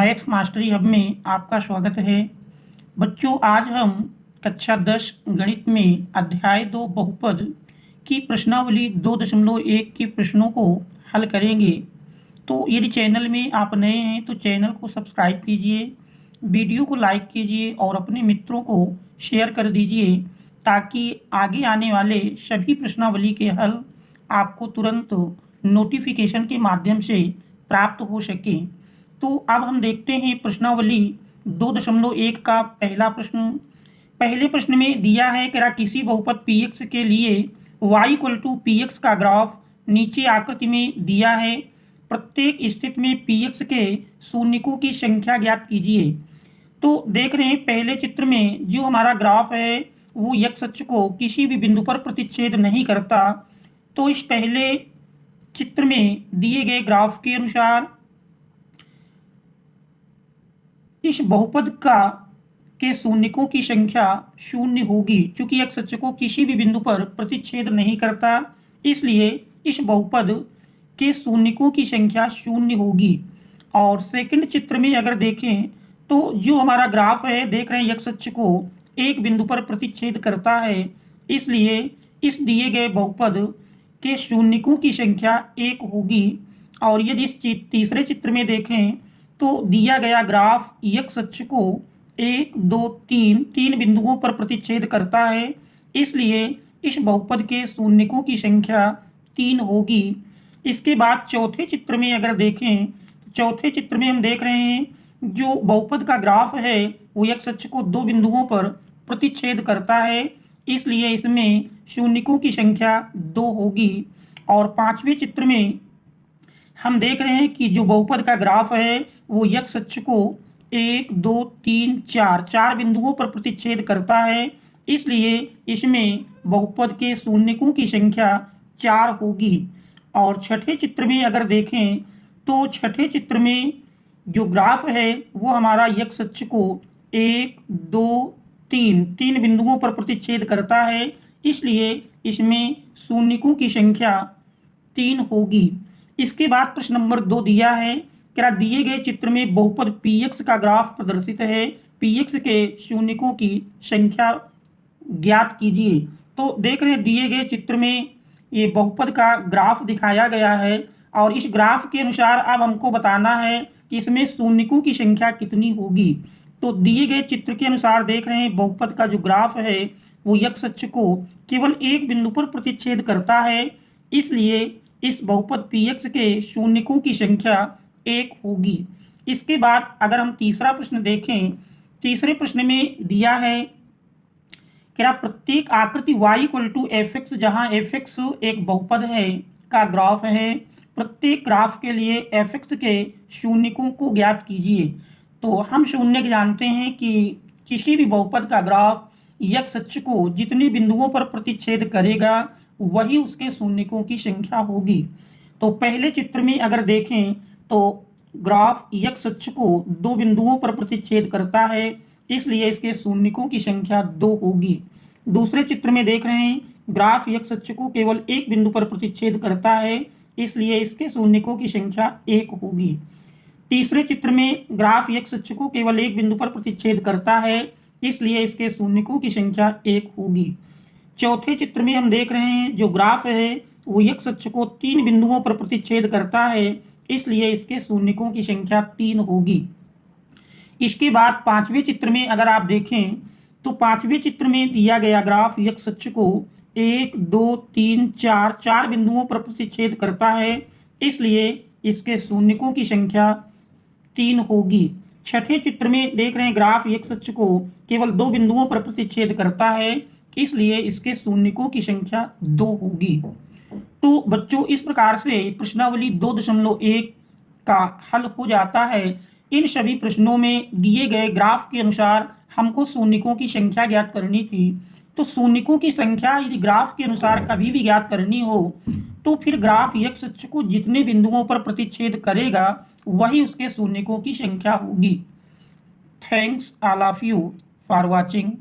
Maths mastery hub में आपका स्वागत है। बच्चों, आज हम कक्षा 10 गणित में अध्याय 2 बहुपद की प्रश्नावली 2.1 के प्रश्नों को हल करेंगे। तो यदि चैनल में आप नए हैं तो चैनल को सब्सक्राइब कीजिए, वीडियो को लाइक कीजिए और अपने मित्रों को शेयर कर दीजिए ताकि आगे आने वाले सभी प्रश्नावली के हल आपको तुरंत नोटिफिकेशन के माध्यम से प्राप्त हो सके। तो अब हम देखते हैं प्रश्नावली 2.1 का पहला प्रश्न। पहले प्रश्न में दिया है कि किसी बहुपद px के लिए y = px का ग्राफ नीचे आकृति में दिया है। प्रत्येक स्थिति में px के शून्यकों की संख्या ज्ञात कीजिए। तो देख रहे हैं पहले चित्र में जो हमारा ग्राफ है वो x अक्ष को किसी भी बिंदु पर प्रतिच्छेद नहीं करता। तो इस पहले चित्र में दिए गए ग्राफ के अनुसार इस बहुपद के शून्यकों की संख्या 0 होगी। चूंकि x अक्ष को किसी भी बिंदु पर प्रतिच्छेद नहीं करता, इसलिए इस बहुपद के शून्यकों की संख्या 0 होगी। और सेकंड चित्र में अगर देखें तो जो हमारा ग्राफ है, देख रहे हैं x अक्ष को एक बिंदु पर प्रतिच्छेद करता है, इसलिए इस दिए गए बहुपद के शून्यकों की संख्या 1 होगी। और यदि इस तीसरे चित्र में देखें तो दिया गया ग्राफ x अक्ष को 1, 2, 3 बिंदुओं पर प्रतिच्छेद करता है, इसलिए इस बहुपद के शून्यकों की संख्या 3 होगी। इसके बाद चौथे चित्र में अगर देखें तो चौथे चित्र में हम देख रहे हैं जो बहुपद का ग्राफ है वो x अक्ष को 2 बिंदुओं पर प्रतिच्छेद करता है, इसलिए इसमें शून्यकों की संख्या 2 होगी। और पांचवें चित्र में हम देख रहे हैं कि जो बहुपद का ग्राफ है वो x अक्ष को 1, 2, 3, 4 बिंदुओं पर प्रतिच्छेद करता है, इसलिए इसमें बहुपद के शून्यकों की संख्या 4 होगी। और छठे चित्र में अगर देखें तो छठे चित्र में जो ग्राफ है वो हमारा x अक्ष को 1, 2, 3 बिंदुओं पर प्रतिच्छेद करता है, इसलिए इसमें शून्यकों की संख्या 3 होगी। इसके बाद प्रश्न नंबर 2 दिया है कि दिए गए चित्र में बहुपद px का ग्राफ प्रदर्शित है, px के शून्यकों की संख्या ज्ञात कीजिए। तो देख रहे हैं दिए गए चित्र में ये बहुपद का ग्राफ दिखाया गया है और इस ग्राफ के अनुसार अब हमको बताना है कि इसमें शून्यकों की संख्या कितनी होगी। तो दिए गए चित्र के अनुसार देख रहे हैं बहुपद का जो ग्राफ है वो x अक्ष को केवल एक बिंदु पर प्रतिच्छेद करता है, इसलिए इस बहुपद px के शून्यकों की संख्या 1 होगी। इसके बाद अगर हम तीसरा प्रश्न देखें, तीसरे प्रश्न में दिया है कि प्रत्येक आकृति y = fx, जहां fx एक बहुपद है का ग्राफ है, प्रत्येक ग्राफ के लिए fx के शून्यकों को ज्ञात कीजिए। तो हम शून्य जानते हैं कि किसी भी बहुपद का ग्राफ x अक्ष को जितने बिंदुओं पर प्रतिच्छेद करेगा वही उसके शून्यकों की संख्या होगी। तो पहले चित्र में अगर देखें तो ग्राफ x अक्ष को 2 बिंदुओं पर प्रतिच्छेद करता है, इसलिए इसके शून्यकों की संख्या 2 होगी। दूसरे चित्र में देख रहे हैं ग्राफ x अक्ष को केवल एक बिंदु पर प्रतिच्छेद करता है, इसलिए इसके शून्यकों की संख्या 1 होगी। तीसरे चित्र में ग्राफ x अक्ष को केवल एक बिंदु पर प्रतिच्छेद करता है, इसलिए इसके शून्यकों की संख्या 1 होगी। चौथे चित्र में हम देख रहे हैं जो ग्राफ है वो x अक्ष को 3 बिंदुओं पर प्रतिच्छेद करता है, इसलिए इसके शून्यकों की संख्या 3 होगी। इसके बाद पांचवें चित्र में अगर आप देखें तो पांचवें चित्र में दिया गया ग्राफ x अक्ष को 1, 2, 3, 4 बिंदुओं पर प्रतिच्छेद करता है, इसलिए इसके शून्यकों की संख्या 3 होगी। छठे चित्र में देख रहे हैं ग्राफ x अक्ष को केवल 2 बिंदुओं पर प्रतिच्छेद करता है, इसलिए इसके शून्यकों की संख्या 2 होगी। तो बच्चों, इस प्रकार से प्रश्नावली 2.1 का हल हो जाता है। इन सभी प्रश्नों में दिए गए ग्राफ के अनुसार हमको शून्यकों की संख्या ज्ञात करनी थी। तो शून्यकों की संख्या यदि ग्राफ के अनुसार कभी भी ज्ञात करनी हो तो फिर ग्राफ x अक्ष को जितने बिंदुओं पर प्रतिच्छेद करेगा वही उसके शून्यकों की संख्या होगी। Thanks all of you for watching.